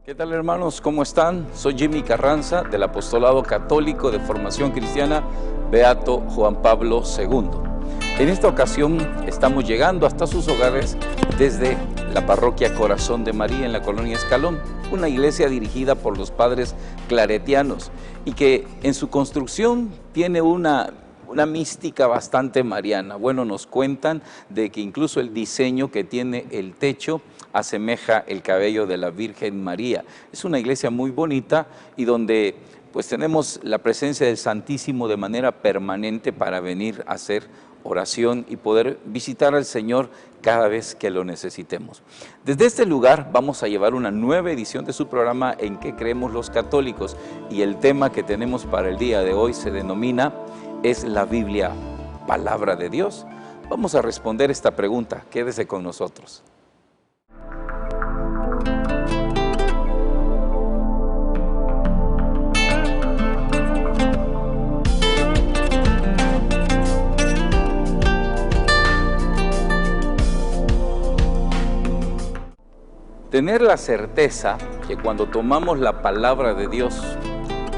¿Qué tal, hermanos? ¿Cómo están? Soy Jimmy Carranza del Apostolado Católico de Formación Cristiana Beato Juan Pablo II. En esta ocasión estamos llegando hasta sus hogares desde la parroquia Corazón de María en la colonia Escalón, una iglesia dirigida por los padres claretianos y que en su construcción tiene una mística bastante mariana. Bueno, nos cuentan de que incluso el diseño que tiene el techo asemeja el cabello de la Virgen María. Es una iglesia muy bonita y donde pues tenemos la presencia del Santísimo de manera permanente para venir a hacer oración y poder visitar al Señor cada vez que lo necesitemos. Desde este lugar vamos a llevar una nueva edición de su programa En qué creemos los católicos, y el tema que tenemos para el día de hoy se denomina ¿Es la Biblia palabra de Dios? Vamos a responder esta pregunta. Quédese con nosotros. Tener la certeza que cuando tomamos la palabra de Dios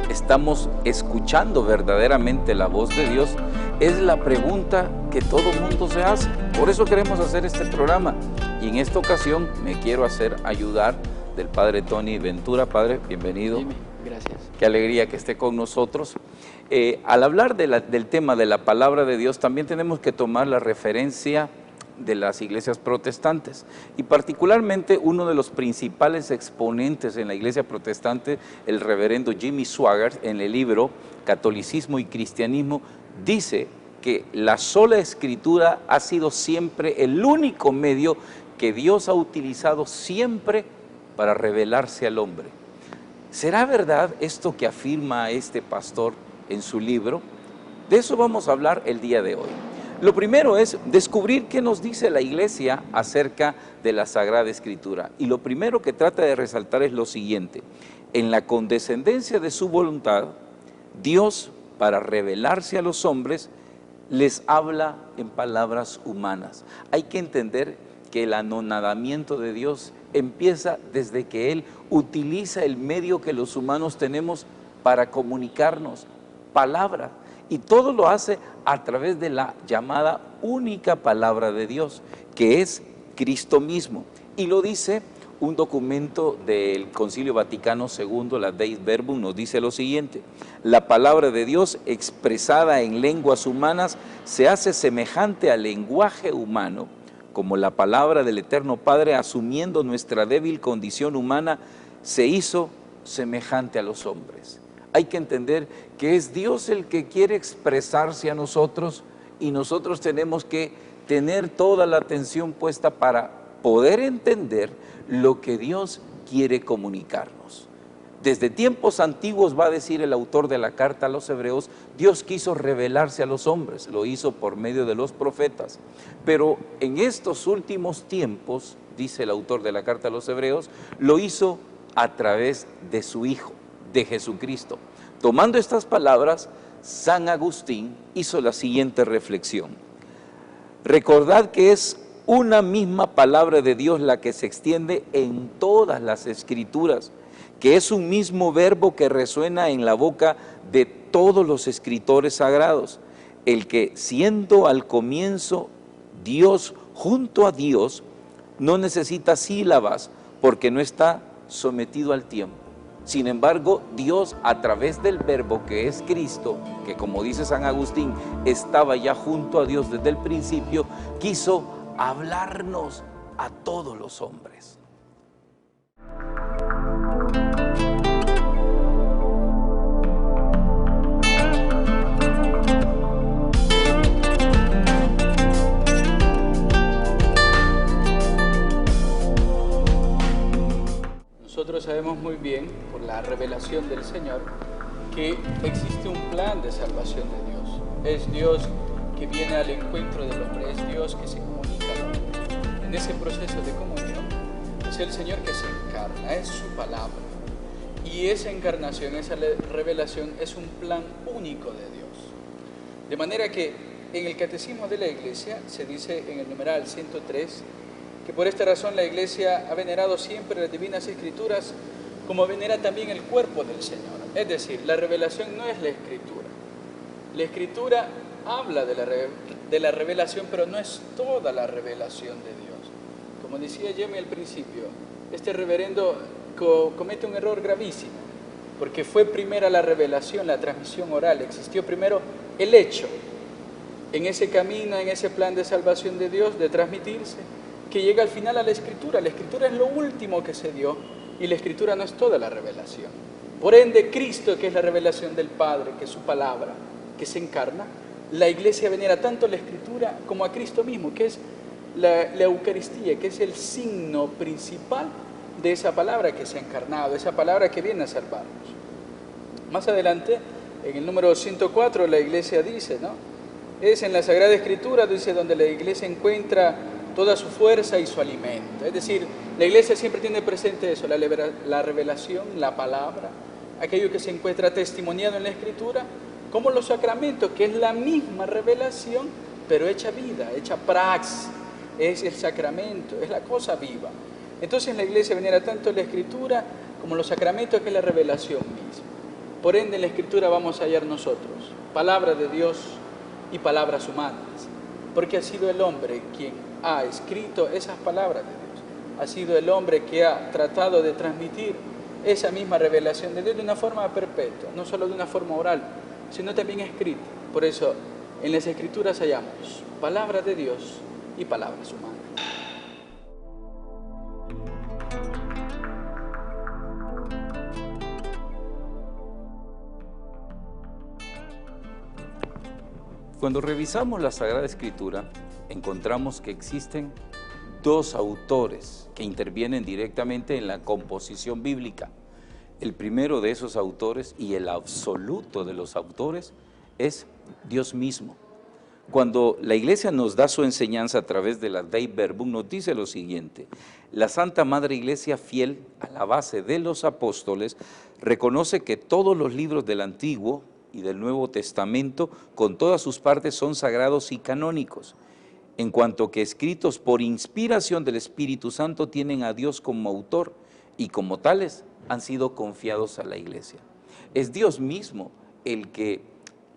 estamos escuchando verdaderamente la voz de Dios es la pregunta que todo mundo se hace. Por eso queremos hacer este programa, y en esta ocasión me quiero hacer ayudar del Padre Tony Ventura. Padre, bienvenido. Dime, gracias. Qué alegría que esté con nosotros. Al hablar del tema de la palabra de Dios, también tenemos que tomar la referencia de las iglesias protestantes, y particularmente uno de los principales exponentes en la iglesia protestante, el reverendo Jimmy Swaggart, en el libro Catolicismo y Cristianismo, dice que la sola escritura ha sido siempre el único medio que Dios ha utilizado siempre para revelarse al hombre. ¿Será verdad esto que afirma este pastor en su libro? De eso vamos a hablar el día de hoy. Lo primero es descubrir qué nos dice la Iglesia acerca de la Sagrada Escritura. Y lo primero que trata de resaltar es lo siguiente: en la condescendencia de su voluntad, Dios, para revelarse a los hombres, les habla en palabras humanas. Hay que entender que el anonadamiento de Dios empieza desde que Él utiliza el medio que los humanos tenemos para comunicarnos, palabras. Y todo lo hace a través de la llamada única palabra de Dios, que es Cristo mismo. Y lo dice un documento del Concilio Vaticano II, la Dei Verbum, nos dice lo siguiente: la palabra de Dios expresada en lenguas humanas se hace semejante al lenguaje humano, como la palabra del Eterno Padre, asumiendo nuestra débil condición humana, se hizo semejante a los hombres. Hay que entender que es Dios el que quiere expresarse a nosotros, y nosotros tenemos que tener toda la atención puesta para poder entender lo que Dios quiere comunicarnos. Desde tiempos antiguos, va a decir el autor de la carta a los Hebreos, Dios quiso revelarse a los hombres, lo hizo por medio de los profetas. Pero en estos últimos tiempos, dice el autor de la carta a los Hebreos, lo hizo a través de su Hijo, de Jesucristo. Tomando estas palabras, San Agustín hizo la siguiente reflexión: recordad que es una misma palabra de Dios la que se extiende en todas las Escrituras, que es un mismo verbo que resuena en la boca de todos los escritores sagrados, el que, siendo al comienzo Dios junto a Dios, no necesita sílabas porque no está sometido al tiempo. Sin embargo, Dios, a través del verbo que es Cristo, que como dice San Agustín, estaba ya junto a Dios desde el principio, quiso hablarnos a todos los hombres. Nosotros sabemos muy bien, por la revelación del Señor, que existe un plan de salvación de Dios. es Dios que viene al encuentro del hombre, es Dios que se comunica al hombre. En ese proceso de comunión es el Señor que se encarna, es su palabra. Y esa encarnación, esa revelación es un plan único de Dios. De manera que en el Catecismo de la Iglesia se dice en el numeral 103 que por esta razón la Iglesia ha venerado siempre las divinas escrituras como venera también el cuerpo del Señor. Es decir, la revelación no es la escritura. La escritura habla de la revelación, pero no es toda la revelación de Dios. Como decía Jimmy al principio, este reverendo comete un error gravísimo, porque fue primera la revelación, la transmisión oral, existió primero el hecho, en ese camino, en ese plan de salvación de Dios, de transmitirse, que llega al final a la Escritura. La Escritura es lo último que se dio, y la Escritura no es toda la revelación. Por ende, Cristo, que es la revelación del Padre, que es su palabra, que se encarna, la Iglesia venera tanto la Escritura como a Cristo mismo, que es la Eucaristía, que es el signo principal de esa palabra que se ha encarnado, esa palabra que viene a salvarnos. Más adelante, en el número 104, la Iglesia dice, ¿no? Es en la Sagrada Escritura, dice, donde la Iglesia encuentra toda su fuerza y su alimento. Es decir, la Iglesia siempre tiene presente eso, la revelación, la palabra, aquello que se encuentra testimoniado en la Escritura, como los sacramentos, que es la misma revelación, pero hecha vida, hecha praxis, es el sacramento, es la cosa viva. Entonces la Iglesia venera tanto la Escritura como los sacramentos, que es la revelación misma. Por ende, en la Escritura vamos a hallar nosotros palabra de Dios y palabras humanas, porque ha sido el hombre quien ha escrito esas palabras de Dios, ha sido el hombre que ha tratado de transmitir esa misma revelación de Dios de una forma perpetua, no solo de una forma oral, sino también escrita. Por eso, en las Escrituras hallamos palabra de Dios y palabras humanas. Cuando revisamos la Sagrada Escritura, encontramos que existen dos autores que intervienen directamente en la composición bíblica. El primero de esos autores y el absoluto de los autores es Dios mismo. Cuando la Iglesia nos da su enseñanza a través de la Dei Verbum, nos dice lo siguiente: la Santa Madre Iglesia, fiel a la base de los apóstoles, reconoce que todos los libros del Antiguo y del Nuevo Testamento, con todas sus partes, son sagrados y canónicos, en cuanto que escritos por inspiración del Espíritu Santo tienen a Dios como autor y como tales han sido confiados a la Iglesia. Es Dios mismo el que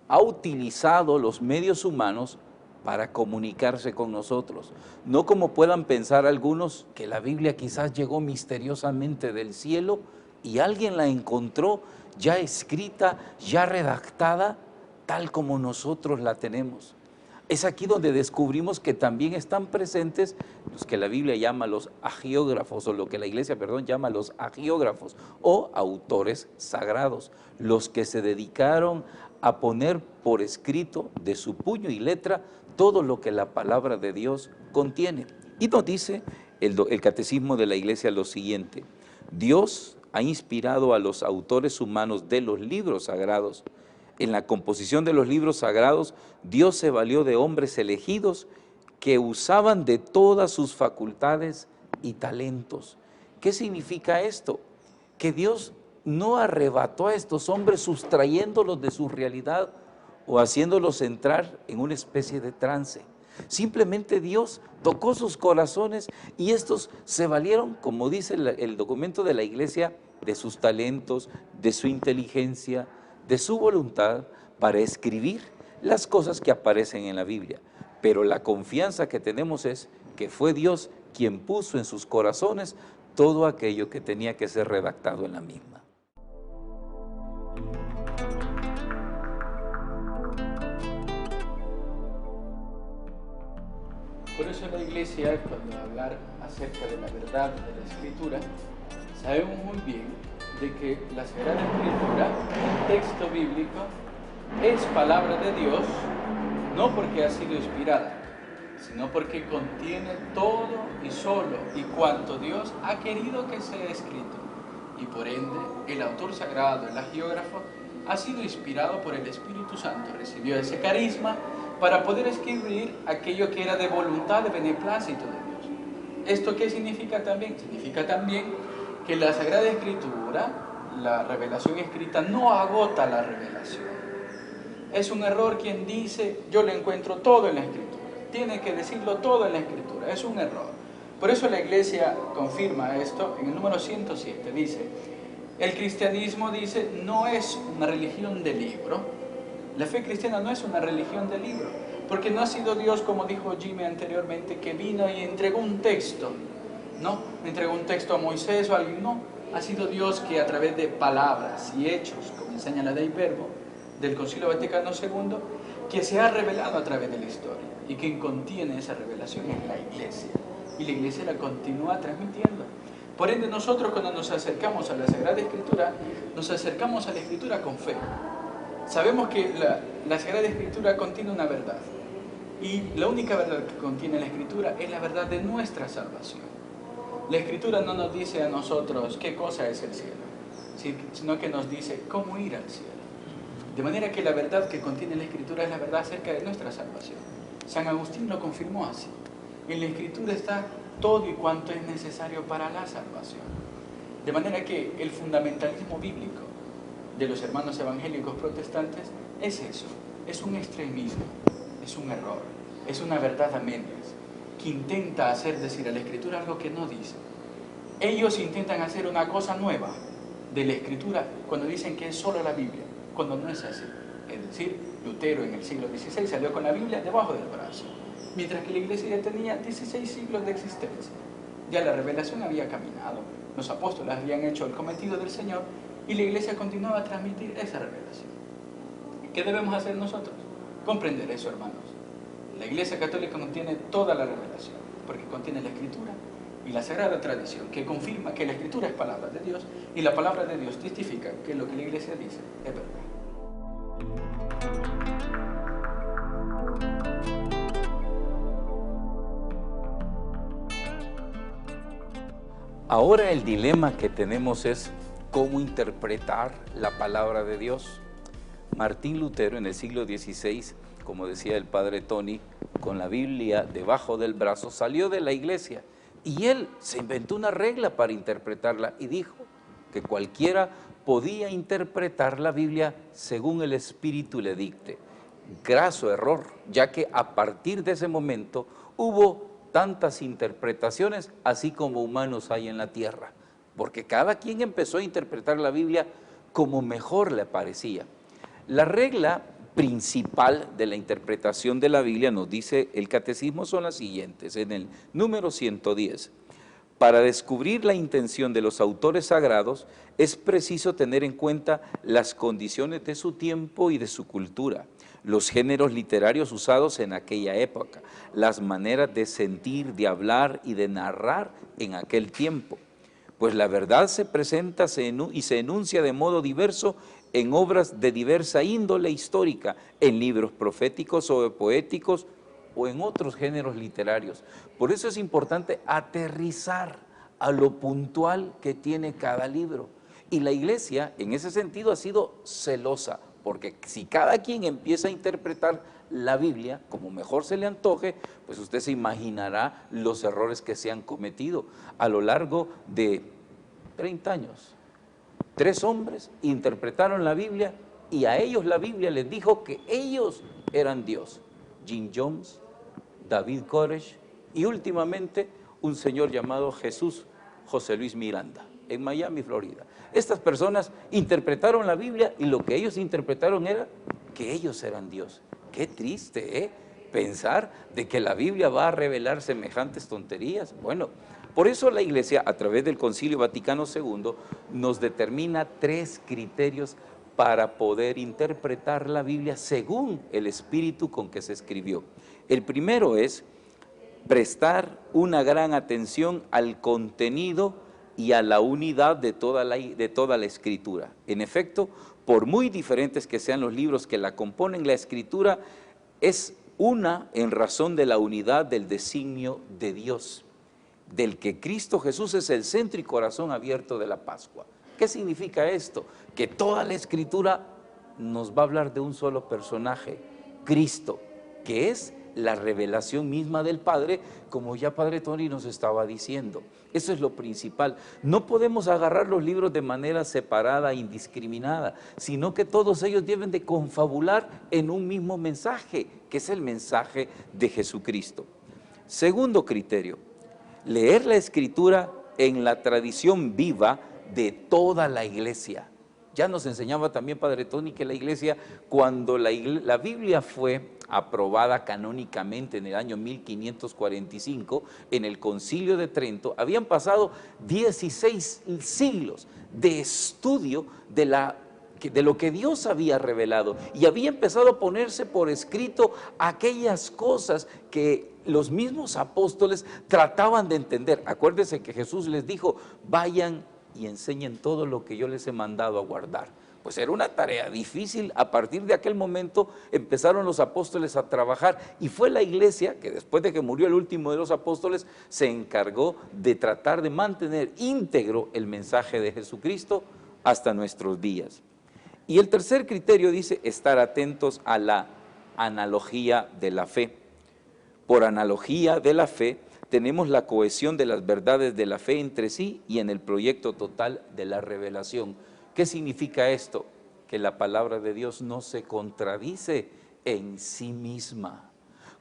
ha utilizado los medios humanos para comunicarse con nosotros, no como puedan pensar algunos que la Biblia quizás llegó misteriosamente del cielo y alguien la encontró ya escrita, ya redactada, tal como nosotros la tenemos. Es aquí donde descubrimos que también están presentes los que la Biblia llama los agiógrafos, o lo que la Iglesia, llama los agiógrafos, o autores sagrados, los que se dedicaron a poner por escrito de su puño y letra todo lo que la palabra de Dios contiene. Y nos dice el Catecismo de la Iglesia lo siguiente: Dios ha inspirado a los autores humanos de los libros sagrados. En la composición de los libros sagrados, Dios se valió de hombres elegidos que usaban de todas sus facultades y talentos. ¿Qué significa esto? Que Dios no arrebató a estos hombres sustrayéndolos de su realidad o haciéndolos entrar en una especie de trance. Simplemente Dios tocó sus corazones y estos se valieron, como dice el documento de la Iglesia, de sus talentos, de su inteligencia, de su voluntad para escribir las cosas que aparecen en la Biblia. Pero la confianza que tenemos es que fue Dios quien puso en sus corazones todo aquello que tenía que ser redactado en la misma. Por eso la Iglesia, cuando hablar acerca de la verdad de la Escritura, sabemos muy bien de que la Sagrada Escritura, el texto bíblico, es palabra de Dios, no porque ha sido inspirada, sino porque contiene todo y solo y cuanto Dios ha querido que sea escrito. Y por ende, el autor sagrado, el agiógrafo, ha sido inspirado por el Espíritu Santo, recibido recibió ese carisma para poder escribir aquello que era de voluntad, de beneplácito de Dios. ¿Esto qué significa también? Significa también que la Sagrada Escritura, la revelación escrita, no agota la revelación. Es un error quien dice, yo lo encuentro todo en la Escritura. Tiene que decirlo todo en la Escritura, es un error. Por eso la Iglesia confirma esto en el número 107, dice, el cristianismo, dice, no es una religión de libro. La fe cristiana no es una religión de libro, porque no ha sido Dios, como dijo Jimmy anteriormente, que vino y entregó un texto, ¿no? Entregó un texto a Moisés o a alguien, no. Ha sido Dios que a través de palabras y hechos, como enseña la Dei Verbo, del Concilio Vaticano II, que se ha revelado a través de la historia, y quien contiene esa revelación es la Iglesia, y la Iglesia la continúa transmitiendo. Por ende, nosotros cuando nos acercamos a la Sagrada Escritura, nos acercamos a la Escritura con fe. Sabemos que la Sagrada Escritura contiene una verdad, y la única verdad que contiene la Escritura es la verdad de nuestra salvación. La Escritura no nos dice a nosotros qué cosa es el cielo, sino que nos dice cómo ir al cielo. De manera que la verdad que contiene la Escritura es la verdad acerca de nuestra salvación. San Agustín lo confirmó así. En la Escritura está todo y cuanto es necesario para la salvación. De manera que el fundamentalismo bíblico de los hermanos evangélicos protestantes es eso, es un extremismo, es un error, es una verdad a medias, que intenta hacer decir a la Escritura algo que no dice. Ellos intentan hacer una cosa nueva de la Escritura cuando dicen que es solo la Biblia, cuando no es así. Es decir, Lutero en el siglo XVI salió con la Biblia debajo del brazo, mientras que la Iglesia ya tenía 16 siglos de existencia. Ya la revelación había caminado, los apóstoles habían hecho el cometido del Señor y la Iglesia continuaba a transmitir esa revelación. ¿Qué debemos hacer nosotros? Comprender eso, hermanos. La Iglesia Católica contiene toda la revelación, porque contiene la Escritura y la Sagrada Tradición, que confirma que la Escritura es palabra de Dios y la palabra de Dios testifica que lo que la Iglesia dice es verdad. Ahora el dilema que tenemos es cómo interpretar la palabra de Dios. Martín Lutero en el siglo XVI, como decía el padre Tony, con la Biblia debajo del brazo, salió de la iglesia y él se inventó una regla para interpretarla y dijo que cualquiera podía interpretar la Biblia según el Espíritu le dicte. Graso error, ya que a partir de ese momento hubo tantas interpretaciones, así como humanos hay en la tierra, porque cada quien empezó a interpretar la Biblia como mejor le parecía. La regla principal de la interpretación de la Biblia, nos dice el catecismo, son las siguientes, en el número 110. Para descubrir la intención de los autores sagrados, es preciso tener en cuenta las condiciones de su tiempo y de su cultura, los géneros literarios usados en aquella época, las maneras de sentir, de hablar y de narrar en aquel tiempo. Pues la verdad se presenta y se enuncia de modo diverso en obras de diversa índole histórica, en libros proféticos o poéticos o en otros géneros literarios. Por eso es importante aterrizar a lo puntual que tiene cada libro. Y la Iglesia, en ese sentido, ha sido celosa, porque si cada quien empieza a interpretar la Biblia como mejor se le antoje, pues usted se imaginará los errores que se han cometido a lo largo de 30 años. 3 hombres interpretaron la Biblia y a ellos la Biblia les dijo que ellos eran Dios. Jim Jones, David Koresh y últimamente un señor llamado Jesús José Luis Miranda, en Miami, Florida. Estas personas interpretaron la Biblia y lo que ellos interpretaron era que ellos eran Dios. Qué triste, pensar de que la Biblia va a revelar semejantes tonterías. Bueno, por eso la Iglesia, a través del Concilio Vaticano II, nos determina 3 criterios para poder interpretar la Biblia según el espíritu con que se escribió. El primero es prestar una gran atención al contenido y a la unidad de toda la Escritura. En efecto, por muy diferentes que sean los libros que la componen, la Escritura es una en razón de la unidad del designio de Dios, del que Cristo Jesús es el centro y corazón abierto de la Pascua. ¿Qué significa esto? Que toda la Escritura nos va a hablar de un solo personaje, Cristo, que es la revelación misma del Padre, como ya Padre Tony nos estaba diciendo. Eso es lo principal. No podemos agarrar los libros de manera separada, indiscriminada, sino que todos ellos deben de confabular en un mismo mensaje, que es el mensaje de Jesucristo. Segundo criterio, leer la Escritura en la tradición viva de toda la iglesia. Ya nos enseñaba también Padre Tony que la iglesia, cuando la Biblia fue aprobada canónicamente en el año 1545, en el Concilio de Trento, habían pasado 16 siglos de estudio de lo que Dios había revelado, y había empezado a ponerse por escrito aquellas cosas que los mismos apóstoles trataban de entender. Acuérdense que Jesús les dijo, vayan y enseñen todo lo que yo les he mandado a guardar. Pues era una tarea difícil. A partir de aquel momento empezaron los apóstoles a trabajar, y fue la iglesia que después de que murió el último de los apóstoles se encargó de tratar de mantener íntegro el mensaje de Jesucristo hasta nuestros días. Y el tercer criterio dice estar atentos a la analogía de la fe. Por analogía de la fe tenemos la cohesión de las verdades de la fe entre sí y en el proyecto total de la revelación. ¿Qué significa esto? Que la palabra de Dios no se contradice en sí misma.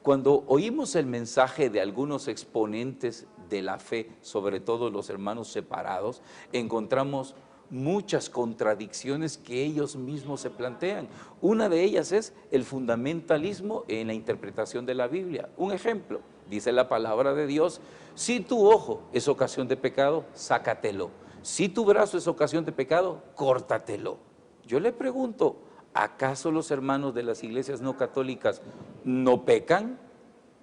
Cuando oímos el mensaje de algunos exponentes de la fe, sobre todo los hermanos separados, encontramos muchas contradicciones que ellos mismos se plantean. Una de ellas es el fundamentalismo en la interpretación de la Biblia. Un ejemplo, dice la palabra de Dios, si tu ojo es ocasión de pecado, sácatelo. Si tu brazo es ocasión de pecado, córtatelo. Yo le pregunto, ¿acaso los hermanos de las iglesias no católicas no pecan?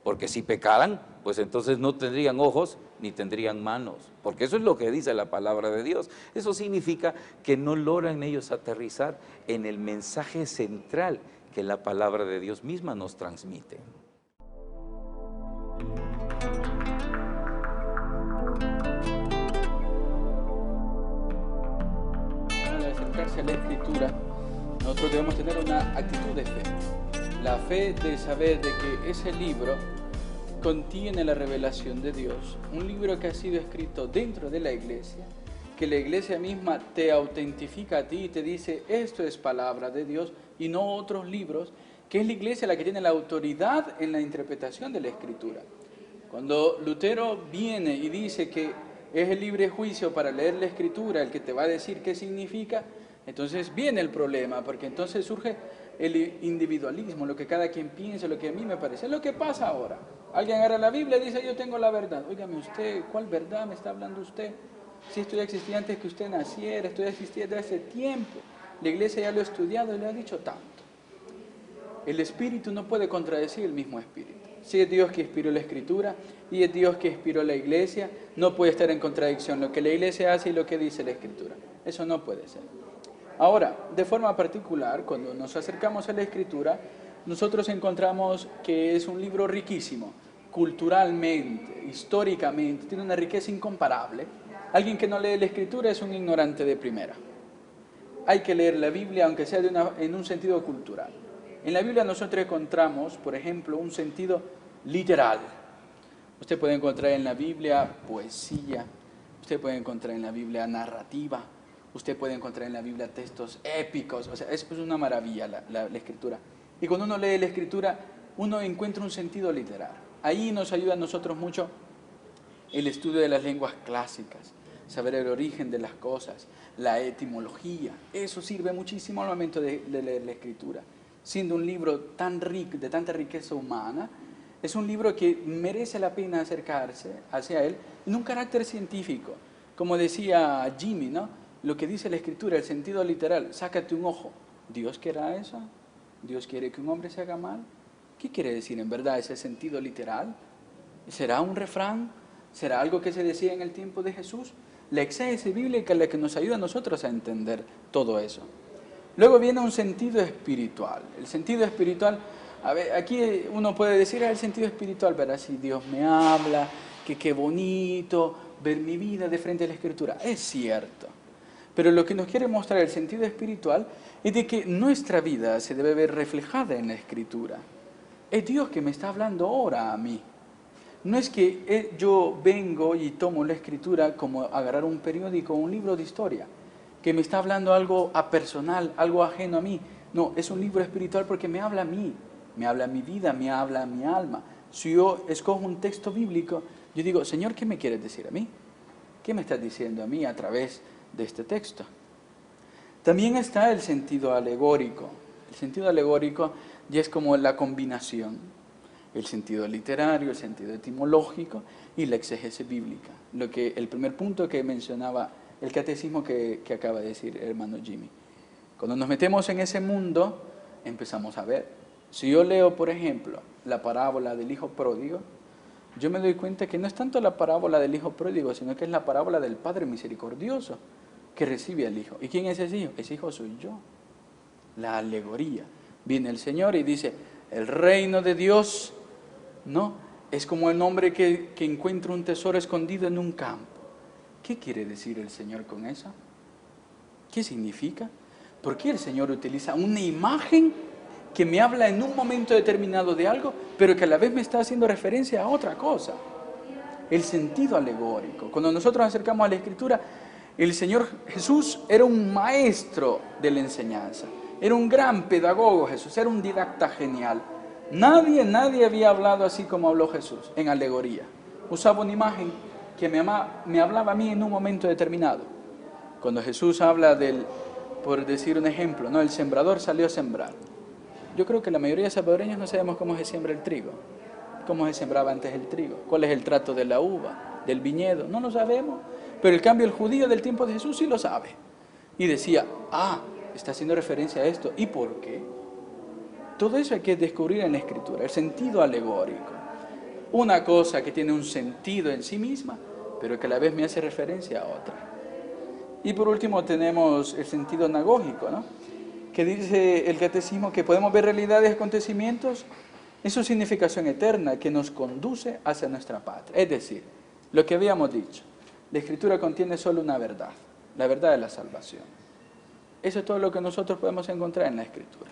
Porque si pecaran, pues entonces no tendrían ojos ni tendrían manos, porque eso es lo que dice la palabra de Dios. Eso significa que no logran ellos aterrizar en el mensaje central que la palabra de Dios misma nos transmite. Al acercarse a la Escritura, nosotros debemos tener una actitud de fe. La fe de saber de que ese libro contiene la revelación de Dios, un libro que ha sido escrito dentro de la iglesia, que la iglesia misma te autentifica a ti y te dice, esto es palabra de Dios y no otros libros, que es la iglesia la que tiene la autoridad en la interpretación de la Escritura. Cuando Lutero viene y dice que es el libre juicio para leer la Escritura el que te va a decir qué significa, entonces viene el problema, porque entonces surge el individualismo, lo que cada quien piensa, lo que a mí me parece. Es lo que pasa ahora. Alguien agarra la Biblia y dice, yo tengo la verdad. Óigame usted, ¿cuál verdad me está hablando usted? Si esto ya existía antes que usted naciera, esto ya existía desde hace tiempo. La iglesia ya lo ha estudiado y le ha dicho tanto. El Espíritu no puede contradecir el mismo Espíritu. Si es Dios que inspiró la Escritura y es Dios que inspiró la iglesia, no puede estar en contradicción lo que la iglesia hace y lo que dice la Escritura. Eso no puede ser. Ahora, de forma particular, cuando nos acercamos a la Escritura, nosotros encontramos que es un libro riquísimo, culturalmente, históricamente, tiene una riqueza incomparable. Alguien que no lee la Escritura es un ignorante de primera. Hay que leer la Biblia, aunque sea en un sentido cultural. En la Biblia nosotros encontramos, por ejemplo, un sentido literal. Usted puede encontrar en la Biblia poesía, usted puede encontrar en la Biblia narrativa, usted puede encontrar en la Biblia textos épicos, o sea, es una maravilla la Escritura. Y cuando uno lee la Escritura, uno encuentra un sentido literal. Ahí nos ayuda a nosotros mucho el estudio de las lenguas clásicas, saber el origen de las cosas, la etimología. Eso sirve muchísimo al momento de leer la Escritura. Siendo un libro tan rico, de tanta riqueza humana, es un libro que merece la pena acercarse hacia él en un carácter científico. Como decía Jimmy, ¿no? Lo que dice la Escritura, el sentido literal, sácate un ojo. ¿Dios quiere eso? ¿Dios quiere que un hombre se haga mal? ¿Qué quiere decir en verdad ese sentido literal? ¿Será un refrán? ¿Será algo que se decía en el tiempo de Jesús? La exégesis bíblica es la que nos ayuda a nosotros a entender todo eso. Luego viene un sentido espiritual. El sentido espiritual, a ver, aquí uno puede decir, el sentido espiritual, verá, si Dios me habla, que qué bonito ver mi vida de frente a la Escritura. Es cierto. Pero lo que nos quiere mostrar el sentido espiritual es de que nuestra vida se debe ver reflejada en la Escritura. Es Dios que me está hablando ahora a mí. No es que yo vengo y tomo la Escritura como agarrar un periódico o un libro de historia, que me está hablando algo apersonal, algo ajeno a mí. No, es un libro espiritual porque me habla a mí, me habla a mi vida, me habla a mi alma. Si yo escojo un texto bíblico, yo digo, Señor, ¿qué me quieres decir a mí? ¿Qué me estás diciendo a mí a través de este texto? También está el sentido alegórico. El sentido alegórico ya es como la combinación. El sentido literario, el sentido etimológico y la exégesis bíblica. El primer punto que mencionaba el catecismo que acaba de decir el hermano Jimmy. Cuando nos metemos en ese mundo, empezamos a ver. Si yo leo, por ejemplo, la parábola del hijo pródigo, yo me doy cuenta que no es tanto la parábola del hijo pródigo, sino que es la parábola del Padre misericordioso que recibe al hijo. ¿Y quién es ese hijo? Ese hijo soy yo. La alegoría. Viene el Señor y dice, el reino de Dios, ¿no? Es como el hombre que encuentra un tesoro escondido en un campo. ¿Qué quiere decir el Señor con eso? ¿Qué significa? ¿Por qué el Señor utiliza una imagen que me habla en un momento determinado de algo, pero que a la vez me está haciendo referencia a otra cosa? El sentido alegórico. Cuando nosotros nos acercamos a la Escritura, el Señor Jesús era un maestro de la enseñanza. Era un gran pedagogo Jesús, era un didacta genial. Nadie había hablado así como habló Jesús, en alegoría. Usaba una imagen que me hablaba a mí en un momento determinado. Cuando Jesús habla por decir un ejemplo, ¿no? El sembrador salió a sembrar. Yo creo que la mayoría de salvadoreños no sabemos cómo se siembra el trigo, cómo se sembraba antes el trigo, cuál es el trato de la uva, del viñedo, no lo sabemos. Pero en cambio el judío del tiempo de Jesús sí lo sabe. Y decía, está haciendo referencia a esto. ¿Y por qué? Todo eso hay que descubrir en la Escritura, el sentido alegórico. Una cosa que tiene un sentido en sí misma, pero que a la vez me hace referencia a otra. Y por último tenemos el sentido anagógico, ¿no? Que dice el catecismo que podemos ver realidades y acontecimientos en su significación eterna, que nos conduce hacia nuestra patria. Es decir, lo que habíamos dicho, la Escritura contiene solo una verdad, la verdad de la salvación. Eso es todo lo que nosotros podemos encontrar en la Escritura.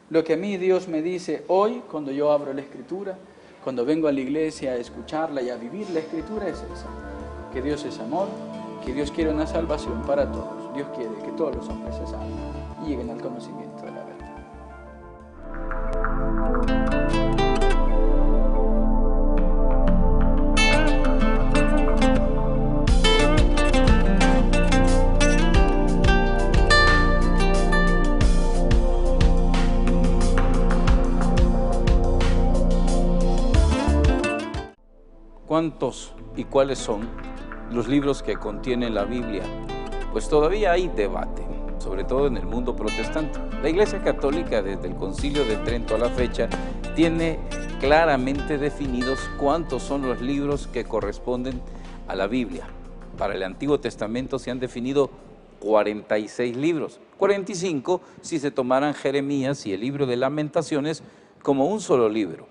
Lo que a mí Dios me dice hoy, cuando yo abro la Escritura, cuando vengo a la iglesia a escucharla y a vivir la Escritura, es esa. Que Dios es amor, que Dios quiere una salvación para todos. Dios quiere que todos los hombres se salven y lleguen al conocimiento de la verdad. ¿Cuántos y cuáles son los libros que contiene la Biblia? Pues todavía hay debate, sobre todo en el mundo protestante. La Iglesia Católica, desde el Concilio de Trento a la fecha, tiene claramente definidos cuántos son los libros que corresponden a la Biblia. Para el Antiguo Testamento se han definido 46 libros, 45 si se tomaran Jeremías y el libro de Lamentaciones como un solo libro.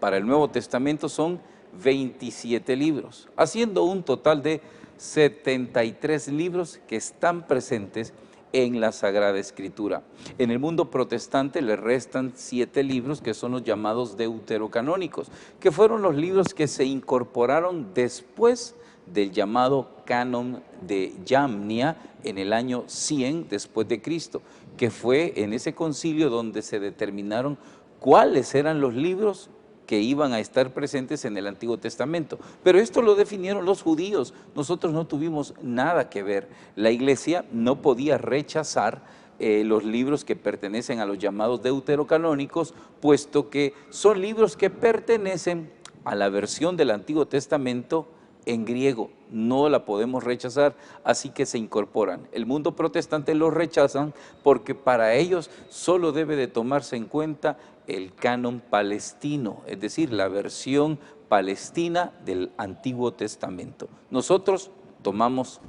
Para el Nuevo Testamento son 27 libros, haciendo un total de 73 libros que están presentes en la Sagrada Escritura. En el mundo protestante le restan 7 libros que son los llamados deuterocanónicos, que fueron los libros que se incorporaron después del llamado canon de Yamnia en el año 100 después de Cristo, que fue en ese concilio donde se determinaron cuáles eran los libros que iban a estar presentes en el Antiguo Testamento. Pero esto lo definieron los judíos, nosotros no tuvimos nada que ver. La Iglesia no podía rechazar los libros que pertenecen a los llamados deuterocanónicos, puesto que son libros que pertenecen a la versión del Antiguo Testamento en griego, no la podemos rechazar, así que se incorporan. El mundo protestante los rechazan porque para ellos solo debe de tomarse en cuenta el canon palestino, es decir, la versión palestina del Antiguo Testamento. Nosotros tomamos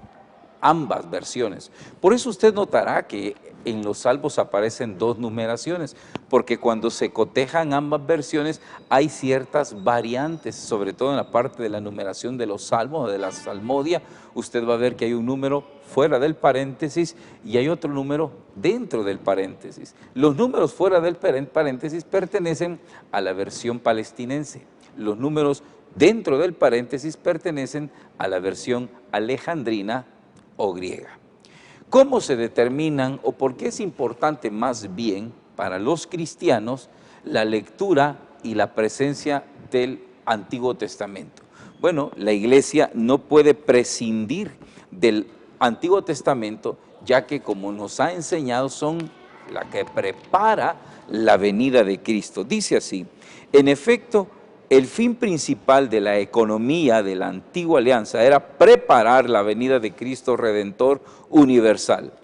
ambas versiones. Por eso usted notará que en los salmos aparecen dos numeraciones, porque cuando se cotejan ambas versiones hay ciertas variantes, sobre todo en la parte de la numeración de los salmos, de la salmodia. Usted va a ver que hay un número fuera del paréntesis y hay otro número dentro del paréntesis. Los números fuera del paréntesis pertenecen a la versión palestinense. Los números dentro del paréntesis pertenecen a la versión alejandrina o griega. ¿Cómo se determinan o por qué es importante más bien para los cristianos la lectura y la presencia del Antiguo Testamento? Bueno, la Iglesia no puede prescindir del Antiguo Testamento, ya que, como nos ha enseñado, son la que prepara la venida de Cristo. Dice así: en efecto, el fin principal de la economía de la antigua alianza era preparar la venida de Cristo Redentor universal.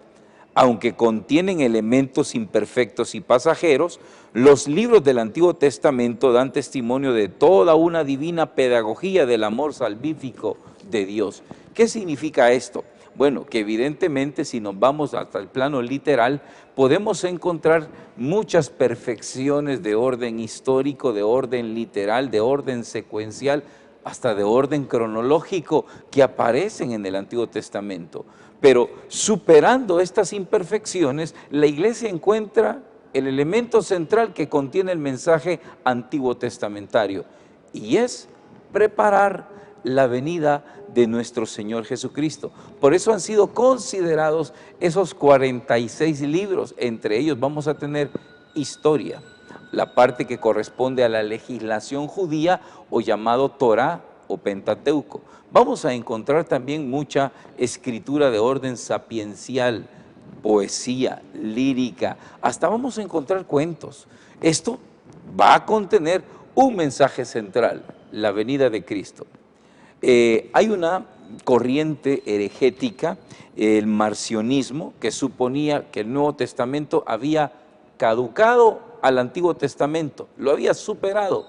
Aunque contienen elementos imperfectos y pasajeros, los libros del Antiguo Testamento dan testimonio de toda una divina pedagogía del amor salvífico de Dios. ¿Qué significa esto? Bueno, que evidentemente si nos vamos hasta el plano literal, podemos encontrar muchas perfecciones de orden histórico, de orden literal, de orden secuencial, hasta de orden cronológico que aparecen en el Antiguo Testamento. Pero superando estas imperfecciones, la Iglesia encuentra el elemento central que contiene el mensaje antiguo testamentario, y es preparar la venida de nuestro Señor Jesucristo. Por eso han sido considerados esos 46 libros. Entre ellos vamos a tener historia, la parte que corresponde a la legislación judía o llamado Torá o Pentateuco. Vamos a encontrar también mucha escritura de orden sapiencial, poesía, lírica, hasta vamos a encontrar cuentos. Esto va a contener un mensaje central, la venida de Cristo. Hay una corriente heregética, el marcionismo, que suponía que el Nuevo Testamento había caducado al Antiguo Testamento, lo había superado,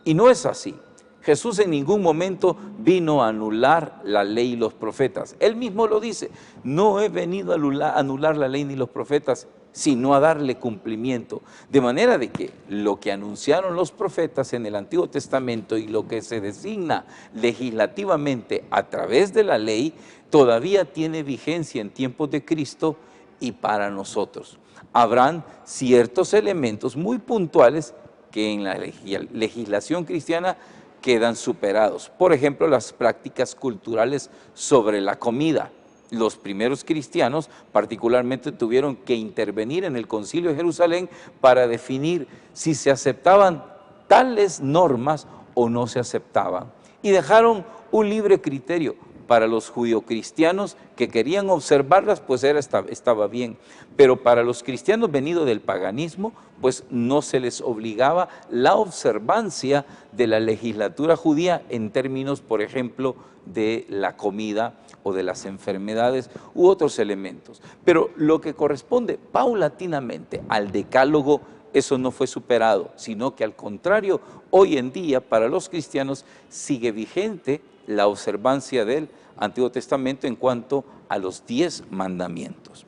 y no es así. Jesús en ningún momento vino a anular la ley y los profetas. Él mismo lo dice: no he venido a anular la ley ni los profetas, sino a darle cumplimiento. De manera de que lo que anunciaron los profetas en el Antiguo Testamento y lo que se designa legislativamente a través de la ley, todavía tiene vigencia en tiempos de Cristo y para nosotros. Habrán ciertos elementos muy puntuales que en la legislación cristiana quedan superados. Por ejemplo, las prácticas culturales sobre la comida. Los primeros cristianos particularmente tuvieron que intervenir en el Concilio de Jerusalén para definir si se aceptaban tales normas o no se aceptaban. Y dejaron un libre criterio para los judio-cristianos que querían observarlas, pues estaba bien. Pero para los cristianos venidos del paganismo, pues no se les obligaba la observancia de la legislatura judía en términos, por ejemplo, de la comida o de las enfermedades u otros elementos. Pero lo que corresponde paulatinamente al decálogo, eso no fue superado, sino que al contrario, hoy en día para los cristianos sigue vigente la observancia del Antiguo Testamento en cuanto a los 10 mandamientos.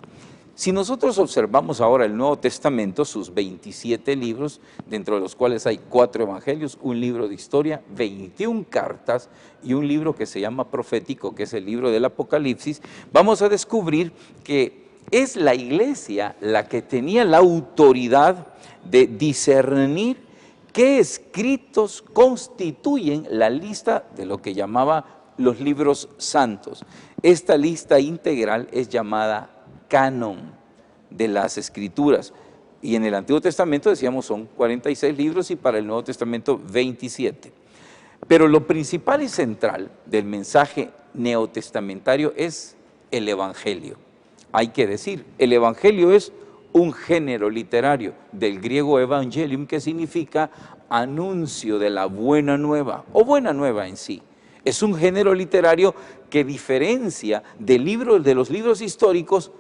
Si nosotros observamos ahora el Nuevo Testamento, sus 27 libros, dentro de los cuales hay 4 evangelios, un libro de historia, 21 cartas y un libro que se llama profético, que es el libro del Apocalipsis, vamos a descubrir que es la Iglesia la que tenía la autoridad de discernir qué escritos constituyen la lista de lo que llamaba los libros santos. Esta lista integral es llamada canon de las Escrituras, y en el Antiguo Testamento decíamos son 46 libros y para el Nuevo Testamento 27. Pero lo principal y central del mensaje neotestamentario es el Evangelio. Hay que decir, el Evangelio es un género literario del griego evangelium, que significa anuncio de la buena nueva o buena nueva en sí. Es un género literario que diferencia de los libros históricos,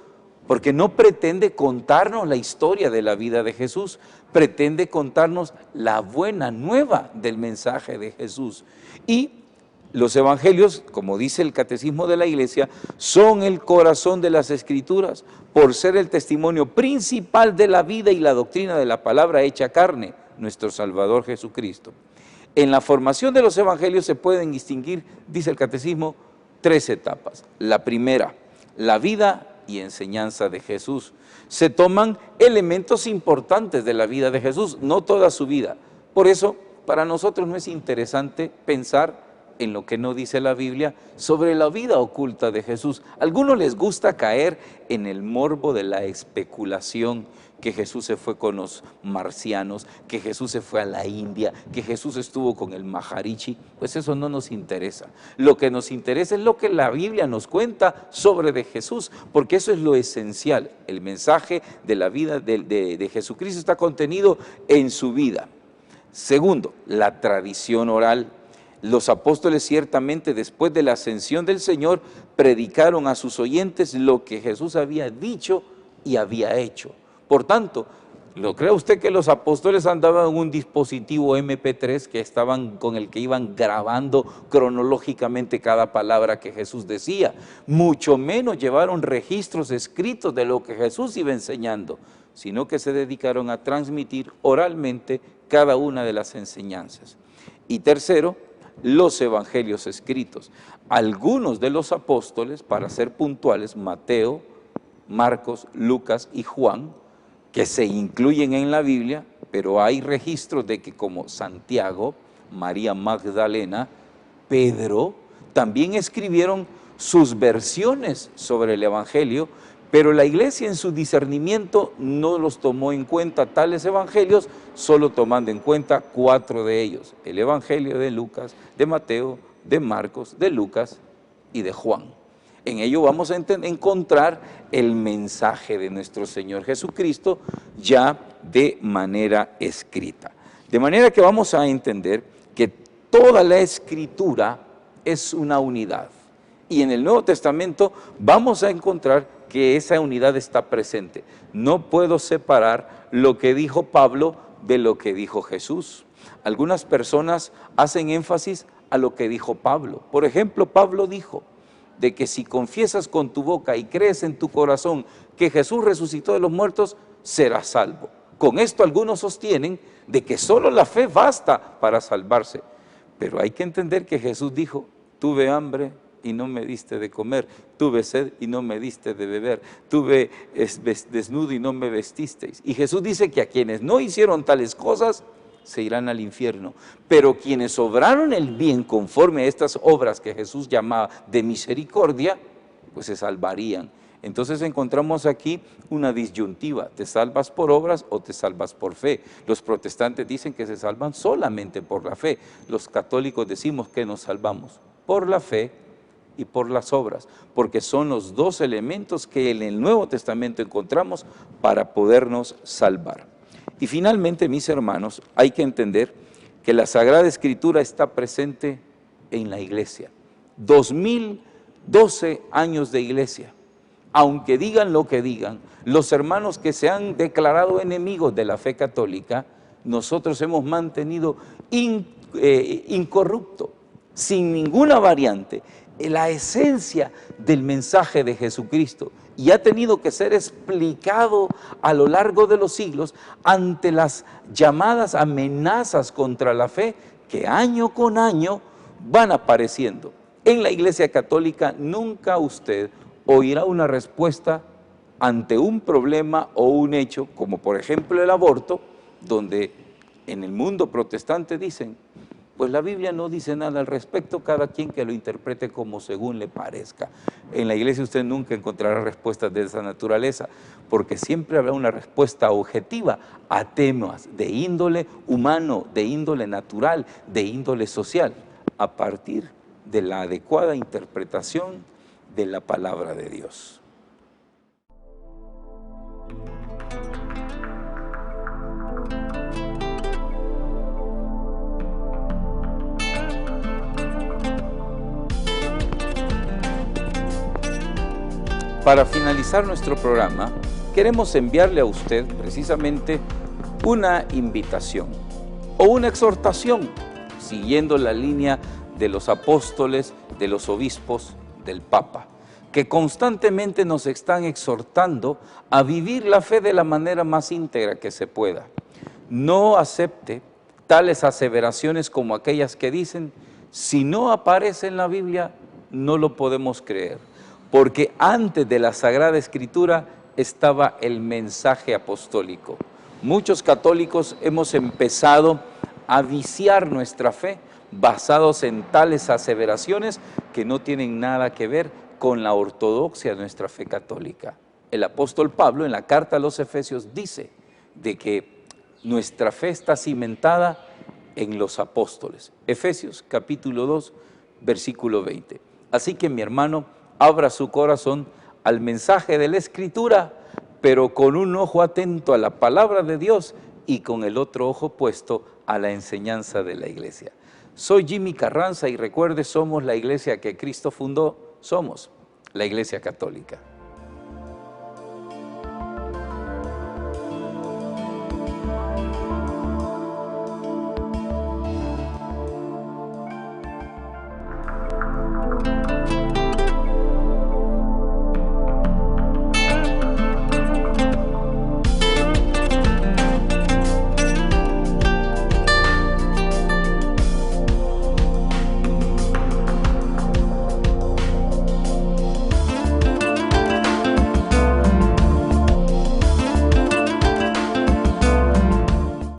porque no pretende contarnos la historia de la vida de Jesús, pretende contarnos la buena nueva del mensaje de Jesús. Y Los evangelios, como dice el Catecismo de la Iglesia, son el corazón de las Escrituras, por ser el testimonio principal de la vida y la doctrina de la palabra hecha carne, nuestro Salvador Jesucristo. En la formación de los evangelios se pueden distinguir, dice el Catecismo, 3 etapas. La primera, la vida y enseñanza de Jesús. Se toman elementos importantes de la vida de Jesús, no toda su vida. Por eso, para nosotros no es interesante pensar en lo que no dice la Biblia sobre la vida oculta de Jesús. A algunos les gusta caer en el morbo de la especulación, que Jesús se fue con los marcianos, que Jesús se fue a la India, que Jesús estuvo con el Maharishi. Pues eso no nos interesa. Lo que nos interesa es lo que la Biblia nos cuenta sobre de Jesús, porque eso es lo esencial. El mensaje de la vida de Jesucristo está contenido en su vida. Segundo, la tradición oral. Los apóstoles ciertamente después de la ascensión del Señor predicaron a sus oyentes lo que Jesús había dicho y había hecho. Por tanto, ¿lo cree usted que los apóstoles andaban en un dispositivo MP3 con el que iban grabando cronológicamente cada palabra que Jesús decía? Mucho menos llevaron registros escritos de lo que Jesús iba enseñando, sino que se dedicaron a transmitir oralmente cada una de las enseñanzas. Y tercero, los evangelios escritos. Algunos de los apóstoles, para ser puntuales, Mateo, Marcos, Lucas y Juan, que se incluyen en la Biblia, pero hay registros de que como Santiago, María Magdalena, Pedro, también escribieron sus versiones sobre el evangelio, pero la iglesia en su discernimiento no los tomó en cuenta tales evangelios, solo tomando en cuenta 4 de ellos: el evangelio de Lucas, de Mateo, de Marcos, de Lucas y de Juan. En ello vamos a encontrar el mensaje de nuestro Señor Jesucristo ya de manera escrita. De manera que vamos a entender que toda la Escritura es una unidad. Y en el Nuevo Testamento vamos a encontrar que esa unidad está presente. No puedo separar lo que dijo Pablo de lo que dijo Jesús. Algunas personas hacen énfasis a lo que dijo Pablo. Por ejemplo, Pablo dijo de que si confiesas con tu boca y crees en tu corazón que Jesús resucitó de los muertos, serás salvo. Con esto algunos sostienen de que solo la fe basta para salvarse. Pero hay que entender que Jesús dijo: tuve hambre y no me diste de comer, tuve sed y no me diste de beber, tuve desnudo y no me vestisteis. Y Jesús dice que a quienes no hicieron tales cosas se irán al infierno, pero quienes obraron el bien conforme a estas obras que Jesús llamaba de misericordia, pues se salvarían. Entonces encontramos aquí una disyuntiva: ¿te salvas por obras o te salvas por fe? Los protestantes dicen que se salvan solamente por la fe. Los católicos decimos que nos salvamos por la fe y por las obras, porque son los 2 elementos que en el Nuevo Testamento encontramos para podernos salvar. Y finalmente, mis hermanos, hay que entender que la Sagrada Escritura está presente en la iglesia. 2012 años de iglesia. Aunque digan lo que digan, los hermanos que se han declarado enemigos de la fe católica, nosotros hemos mantenido incorrupto, sin ninguna variante, la esencia del mensaje de Jesucristo, y ha tenido que ser explicado a lo largo de los siglos ante las llamadas amenazas contra la fe que año con año van apareciendo. En la Iglesia Católica nunca usted oirá una respuesta ante un problema o un hecho, como por ejemplo el aborto, donde en el mundo protestante dicen: pues la Biblia no dice nada al respecto, cada quien que lo interprete como según le parezca. En la iglesia usted nunca encontrará respuestas de esa naturaleza, porque siempre habrá una respuesta objetiva a temas de índole humano, de índole natural, de índole social, a partir de la adecuada interpretación de la palabra de Dios. Para finalizar nuestro programa, queremos enviarle a usted precisamente una invitación o una exhortación, siguiendo la línea de los apóstoles, de los obispos, del Papa, que constantemente nos están exhortando a vivir la fe de la manera más íntegra que se pueda. No acepte tales aseveraciones como aquellas que dicen, si no aparece en la Biblia, no lo podemos creer, porque antes de la Sagrada Escritura estaba el mensaje apostólico. Muchos católicos hemos empezado a viciar nuestra fe basados en tales aseveraciones que no tienen nada que ver con la ortodoxia de nuestra fe católica. El apóstol Pablo en la carta a los Efesios dice de que nuestra fe está cimentada en los apóstoles. Efesios capítulo 2, versículo 20. Así que mi hermano, abra su corazón al mensaje de la Escritura, pero con un ojo atento a la palabra de Dios y con el otro ojo puesto a la enseñanza de la iglesia. Soy Jimmy Carranza y recuerde, somos la iglesia que Cristo fundó, somos la Iglesia Católica.